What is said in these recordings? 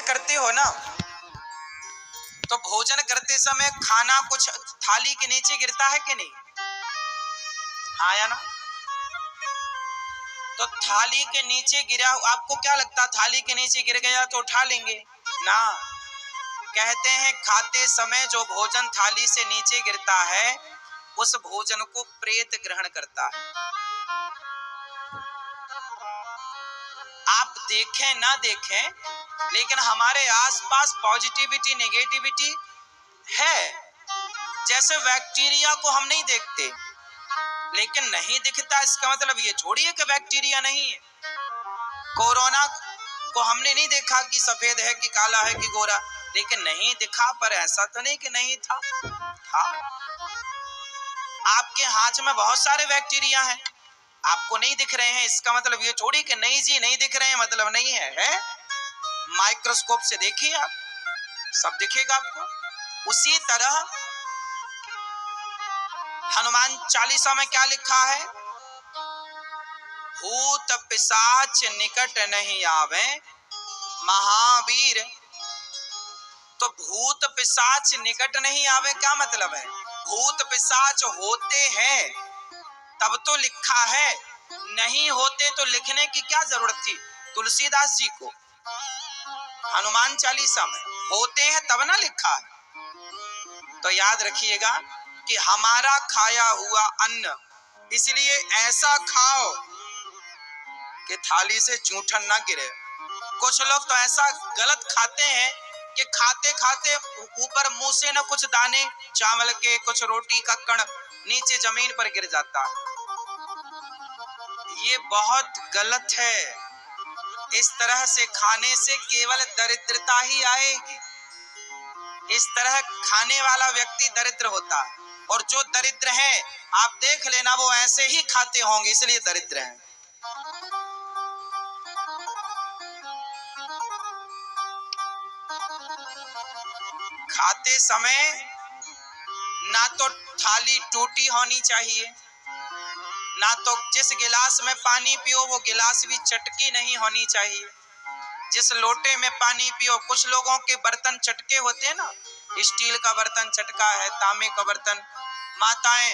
करते हो ना, तो भोजन करते समय खाना कुछ थाली के नीचे गिरता है कि नहीं? हाँ या ना? तो थाली के नीचे गिरा, आपको क्या लगता थाली के नीचे गिर गया तो उठा लेंगे ना? कहते हैं खाते समय जो भोजन थाली से नीचे गिरता है उस भोजन को प्रेत ग्रहण करता है। आप देखें ना देखें, लेकिन हमारे आसपास पॉजिटिविटी नेगेटिविटी है। जैसे बैक्टीरिया को हम नहीं देखते, लेकिन नहीं दिखता इसका मतलब ये छोड़िए कि बैक्टीरिया नहीं है। कोरोना को हमने नहीं देखा कि सफेद है कि काला है कि गोरा, लेकिन नहीं दिखा, पर ऐसा तो नहीं कि नहीं था। आपके हाथ में बहुत सारे बैक्टीरिया हैं, आपको नहीं दिख रहे हैं, इसका मतलब ये छोड़ी कि नहीं जी नहीं दिख रहे हैं मतलब नहीं है। माइक्रोस्कोप से देखिए आप, सब दिखेगा आपको। उसी तरह हनुमान चालीसा में क्या लिखा है? भूत पिशाच निकट नहीं आवे महावीर। तो भूत पिशाच निकट नहीं आवे क्या मतलब है? भूत पिशाच होते हैं तब तो लिखा है, नहीं होते तो लिखने की क्या जरूरत थी? तुलसीदास जी को हनुमान चालीसा में होते हैं तब ना लिखा है। तो याद रखिएगा कि हमारा खाया हुआ अन्न इसलिए ऐसा खाओ कि थाली से जूठन ना गिरे। कुछ लोग तो ऐसा गलत खाते हैं कि खाते खाते ऊपर मुंह से न कुछ दाने चावल के, कुछ रोटी का कण नीचे जमीन पर गिर जाता है। ये बहुत गलत है। इस तरह से खाने से केवल दरिद्रता ही आएगी। इस तरह खाने वाला व्यक्ति दरिद्र होता है, और जो दरिद्र है आप देख लेना वो ऐसे ही खाते होंगे, इसलिए दरिद्र हैं। खाते समय ना तो थाली टूटी होनी चाहिए, ना तो जिस गिलास में पानी पियो वो गिलास भी चटकी नहीं होनी चाहिए। जिस लोटे में पानी पियो, कुछ लोगों के बर्तन चटके होते हैं ना, स्टील का बर्तन चटका है, तांबे का बर्तन, माताएं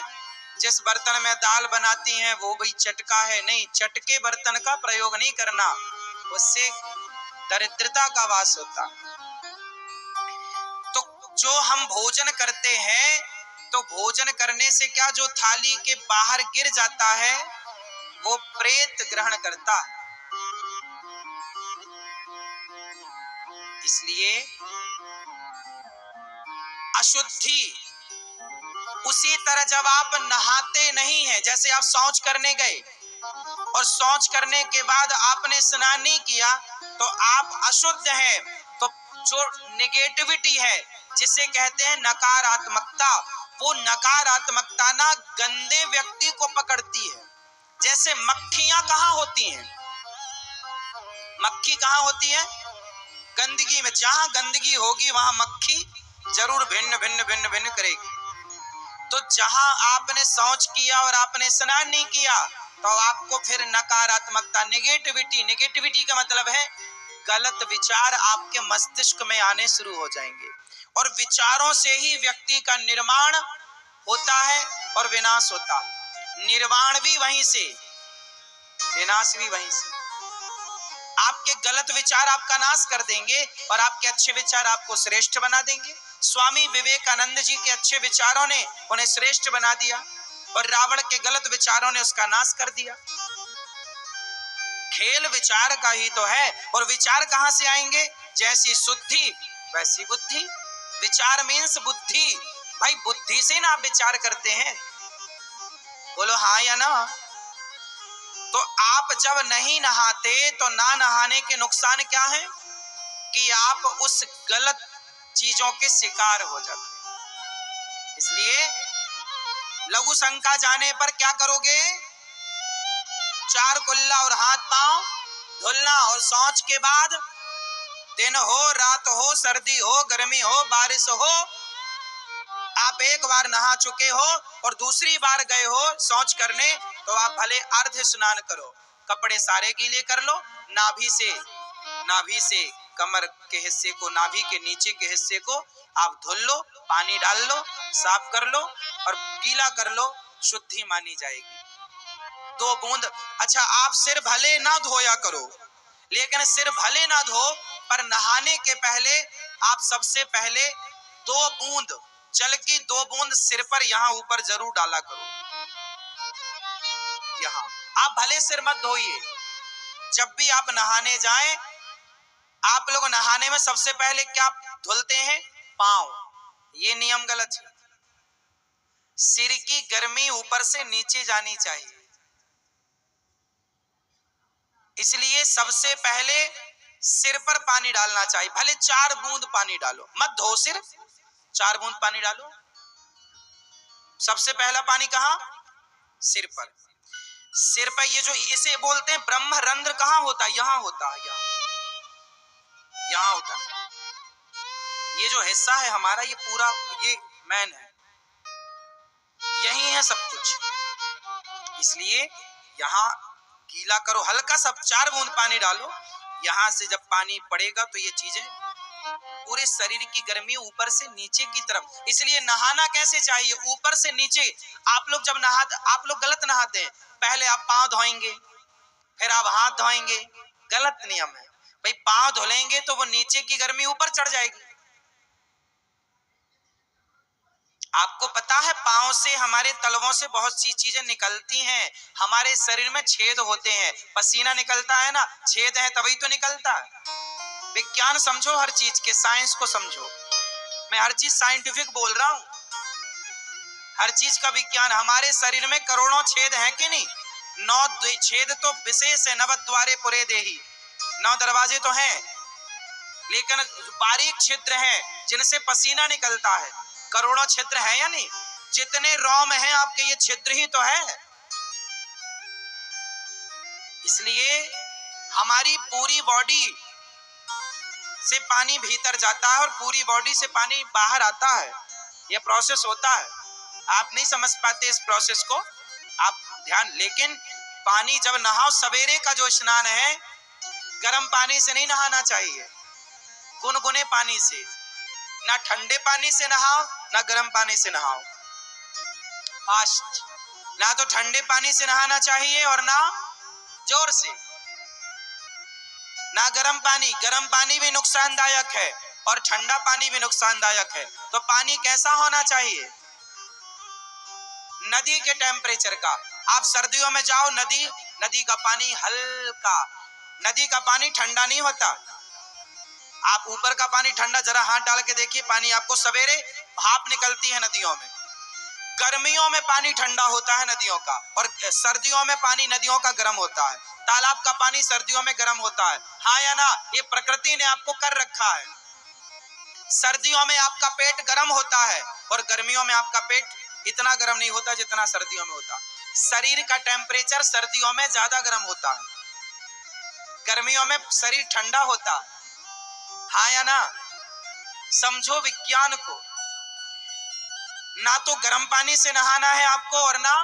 जिस बर्तन में दाल बनाती हैं वो भी चटका है। नहीं, चटके बर्तन का प्रयोग नहीं करना, उससे दरिद्रता का वास होता। तो जो हम भोजन करते हैं, तो भोजन करने से क्या जो थाली के बाहर गिर जाता है वो प्रेत ग्रहण करता है। इसलिए अशुद्धि। उसी तरह जब आप नहाते नहीं हैं, जैसे आप शौच करने गए और शौच करने के बाद आपने स्नान नहीं किया तो आप अशुद्ध हैं। तो जो नेगेटिविटी है जिसे कहते हैं नकारात्मकता, वो नकारात्मकता ना गंदे व्यक्ति को पकड़ती है। जैसे मक्खियां कहाँ होती हैं? मक्खी कहाँ होती है? गंदगी में। जहां गंदगी होगी वहां मक्खी जरूर भिन्न भिन्न भिन्न भिन्न करेगी। तो जहां आपने शौच किया और आपने स्नान नहीं किया तो आपको फिर नकारात्मकता, नेगेटिविटी का मतलब है गलत विचार आपके मस्तिष्क में आने शुरू हो जाएंगे, और विचारों से ही व्यक्ति का निर्माण होता है और विनाश होता है। निर्माण भी वहीं से, विनाश भी वहीं से। आपके गलत विचार आपका नाश कर देंगे और आपके अच्छे विचार आपको श्रेष्ठ बना देंगे। स्वामी विवेकानंद जी के अच्छे विचारों ने उन्हें श्रेष्ठ बना दिया और रावण के गलत विचारों ने उसका नाश कर दिया। खेल विचार का ही तो है। और विचार कहां से आएंगे? जैसी शुद्धि वैसी बुद्धि। विचार मीन्स बुद्धि। भाई बुद्धि से ना आप विचार करते हैं, बोलो हाँ या ना। तो आप जब नहीं नहाते तो ना नहाने के नुकसान क्या है कि आप उस गलत चीजों के शिकार हो जाते। इसलिए लघु शंका जाने पर क्या करोगे? 4 कुल्ला और हाथ पांव धुलना, और शौच के बाद दिन हो रात हो सर्दी हो गर्मी हो बारिश हो, आप एक बार नहा चुके हो और दूसरी बार गए हो शौच करने तो आप भले अर्ध स्नान करो, कपड़े सारे गीले कर लो, नाभि से कमर के हिस्से को, नाभि के नीचे के हिस्से को आप धुल लो, पानी डाल लो, साफ कर लो और गीला कर लो, शुद्धि मानी जाएगी। 2 बूंद। अच्छा, आप सिर भले ना धोया करो, लेकिन सिर भले ना धो, पर नहाने के पहले आप सबसे पहले 2 बूंद जल की 2 बूंद सिर पर यहाँ ऊपर जरूर डाला करो। यहाँ आप भले सिर मत धोइए, जब भी आप नहाने जाएं, आप लोग नहाने में सबसे पहले क्या धुलते हैं? पांव। ये नियम गलत है। सिर की गर्मी ऊपर से नीचे जानी चाहिए, इसलिए सबसे पहले सिर पर पानी डालना चाहिए। भले 4 बूंद पानी डालो, मत धो सिर, 4 बूंद पानी डालो। सबसे पहला पानी कहां? सिर पर। सिर पर ये जो इसे बोलते हैं ब्रह्मरंध्र, कहां होता है? यहां होता है, यहां होता है। ये जो हिस्सा है हमारा, ये पूरा ये मैन है, यही है सब कुछ। इसलिए यहाँ गीला करो, हल्का सा 4 बूंद पानी डालो। यहाँ से जब पानी पड़ेगा तो ये चीजें पूरे शरीर की गर्मी ऊपर से नीचे की तरफ। इसलिए नहाना कैसे चाहिए? ऊपर से नीचे। आप लोग जब आप लोग गलत नहाते हैं। पहले आप पांव धोएंगे, फिर आप हाथ धोएंगे, गलत नियम है भाई। पांव धुलेंगे तो वो नीचे की गर्मी ऊपर चढ़ जाएगी। आपको पता है पांव से, हमारे तलवों से बहुत सी चीजें निकलती हैं। हमारे शरीर में छेद होते हैं, पसीना निकलता है ना, छेद है तभी तो निकलता है। विज्ञान समझो, हर चीज के साइंस को समझो। मैं हर चीज साइंटिफिक बोल रहा हूं, हर चीज का विज्ञान। हमारे शरीर में करोड़ों छेद हैं कि नहीं? 9 छेद तो विशेष है, नवद्वारे पुरे देही, 9 दरवाजे तो हैं, लेकिन बारीक छिद्र हैं जिनसे पसीना निकलता है। करोड़ों छिद्र हैं या नहीं? जितने रोम हैं आपके, ये छिद्र ही तो है। इसलिए हमारी पूरी बॉडी से पानी भीतर जाता है और पूरी बॉडी से पानी बाहर आता है। यह प्रोसेस होता है, आप नहीं समझ पाते इस प्रोसेस को, आप ध्यान। लेकिन पानी जब नहाओ, सवेरे का जो स्नान है, गर्म पानी से नहीं नहाना चाहिए, गुनगुने पानी से। ना ठंडे पानी से नहाओ, ना गर्म पानी से नहाओ। फास्ट, ना तो ठंडे पानी से नहाना चाहिए और ना जोर से, ना गर्म पानी। गर्म पानी भी नुकसानदायक है और ठंडा पानी भी नुकसानदायक है। तो पानी कैसा होना चाहिए? नदी के टेम्परेचर का। आप सर्दियों में जाओ नदी का पानी हल्का, नदी का पानी ठंडा नहीं होता। आप ऊपर का पानी ठंडा, जरा हाथ डाल के देखिए, पानी आपको सवेरे भाप निकलती है नदियों में। गर्मियों में पानी ठंडा होता है नदियों का, और सर्दियों में पानी नदियों का गर्म होता है। तालाब का पानी सर्दियों में गर्म होता है, हाँ या ना? ये प्रकृति ने आपको कर रखा है। सर्दियों में आपका पेट गर्म होता है और गर्मियों में आपका पेट इतना गर्म नहीं होता जितना सर्दियों में होता। शरीर का टेम्परेचर सर्दियों में ज्यादा गर्म होता है, गर्मियों में शरीर ठंडा होता है, हाँ या ना? समझो विज्ञान को। ना तो गर्म पानी से नहाना है आपको, और ना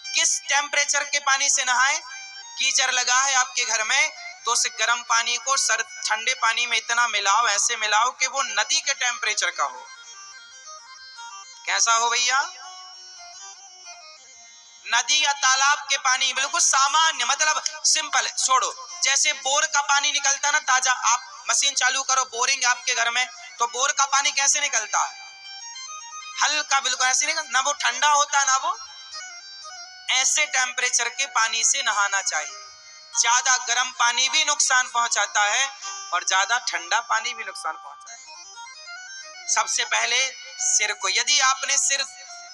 किस टेम्परेचर के पानी से नहाए। गीजर लगा है आपके घर में, तो उस गर्म पानी को ठंडे पानी में इतना मिलाओ, ऐसे मिलाओ कि वो नदी के टेम्परेचर का हो। कैसा हो भैया? नदी या तालाब के पानी बिल्कुल सामान्य, मतलब सिंपल। छोड़ो, जैसे बोर का पानी निकलता ना ताजा, आप मशीन चालू करो, बोरिंग आपके घर में, तो बोर का पानी कैसे निकलता है? हल्का, बिल्कुल ऐसे निकल, ना वो ठंडा होता है ना वो। ऐसे टेम्परेचर के पानी से नहाना चाहिए। ज्यादा गर्म पानी भी नुकसान पहुंचाता है और ज्यादा ठंडा पानी भी नुकसान पहुंचाता है। सबसे पहले सिर को, यदि आपने सिर,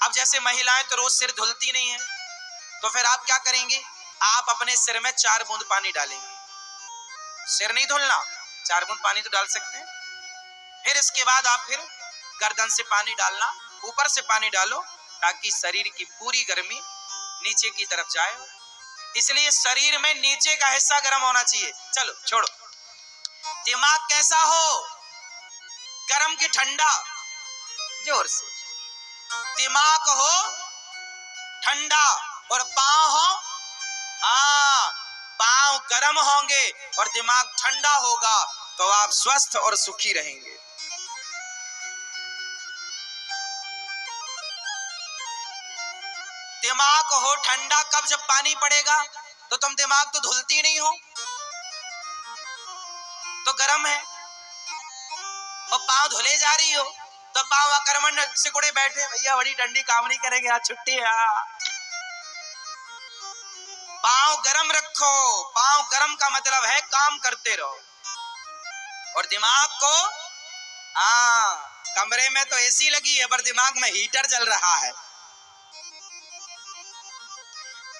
अब जैसे महिलाएं तो रोज सिर धुलती नहीं है, तो फिर आप क्या करेंगे? आप अपने सिर में 4 बूंद पानी डालेंगे। सिर नहीं धुलना, 4 बूंद पानी तो डाल सकते हैं। फिर इसके बाद आप फिर गर्दन से पानी डालना, ऊपर से पानी डालो, ताकि शरीर की पूरी गर्मी नीचे की तरफ जाए। इसलिए शरीर में नीचे का हिस्सा गर्म होना चाहिए। चलो छोड़ो, दिमाग कैसा हो? गर्म की ठंडा? जोर से। दिमाग हो ठंडा और पांव हो, हाँ, पांव गर्म होंगे और दिमाग ठंडा होगा तो आप स्वस्थ और सुखी रहेंगे। दिमाग हो ठंडा कब, जब पानी पड़ेगा तो तुम दिमाग तो धुलती नहीं हो, तो गर्म है। और पांव धुले जा रही हो तो पांव आक्रमण से कुड़े बैठे, भैया बड़ी ठंडी, काम नहीं करेंगे, आज छुट्टी है। पांव गरम रखो, पांव गरम का मतलब है काम करते रहो। और दिमाग को, कमरे में तो एसी लगी है पर दिमाग में हीटर जल रहा है।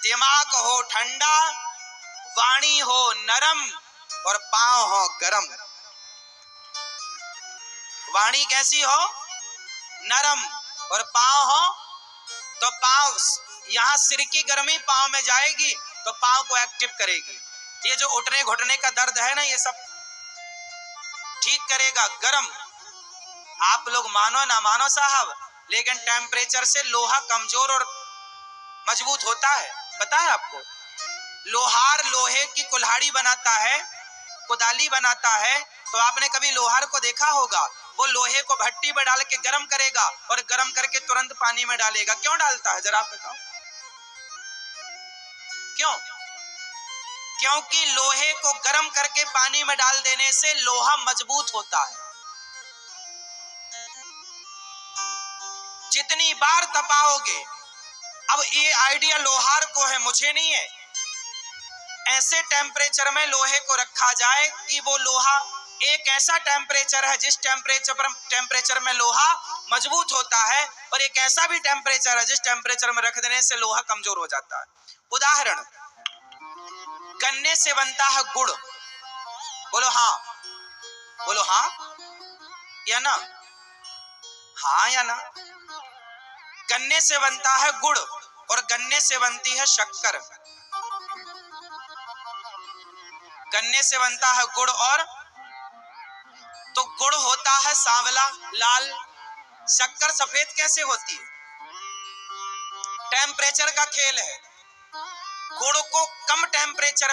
दिमाग हो ठंडा, वाणी हो नरम और पांव हो गरम। वाणी कैसी हो, नरम, और पांव हो, तो पांव, यहां सिर की गर्मी पांव में जाएगी तो पांव को एक्टिव करेगी। ये जो उठने घुटने का दर्द है ना, ये सब ठीक करेगा। गरम, आप लोग मानो ना मानो साहब, लेकिन टेम्परेचर से लोहा कमजोर और मजबूत होता है, पता है आपको। लोहार लोहे की कुल्हाड़ी बनाता है, कुदाली बनाता है, तो आपने कभी लोहार को देखा होगा, वो लोहे को भट्टी में डाल के गर्म करेगा और गर्म करके तुरंत पानी में डालेगा। क्यों डालता है, जरा आप बताओ क्यों? क्योंकि लोहे को गर्म करके पानी में डाल देने से लोहा मजबूत होता है। जितनी बार तपाओगे, अब ये आइडिया लोहार को है, मुझे नहीं है, ऐसे टेम्परेचर में लोहे को रखा जाए कि वो लोहा, एक ऐसा टेम्परेचर है जिस टेम्परेचर में लोहा मजबूत होता है, और एक ऐसा भी टेम्परेचर है जिस टेम्परेचर में रख देने से लोहा कमजोर हो जाता है। उदाहरण, गन्ने से बनता है गुड़, बोलो हाँ, बोलो हाँ या ना, हाँ या ना। गन्ने से बनता है गुड़ और गन्ने से बनती है शक्कर। गन्ने से बनता है गुड़, और तो गुड़ होता है सांवला लाल, शक्कर सफेद कैसे होती है? टेम्परेचर का खेल है। गुड़ को कम टेम्परेचर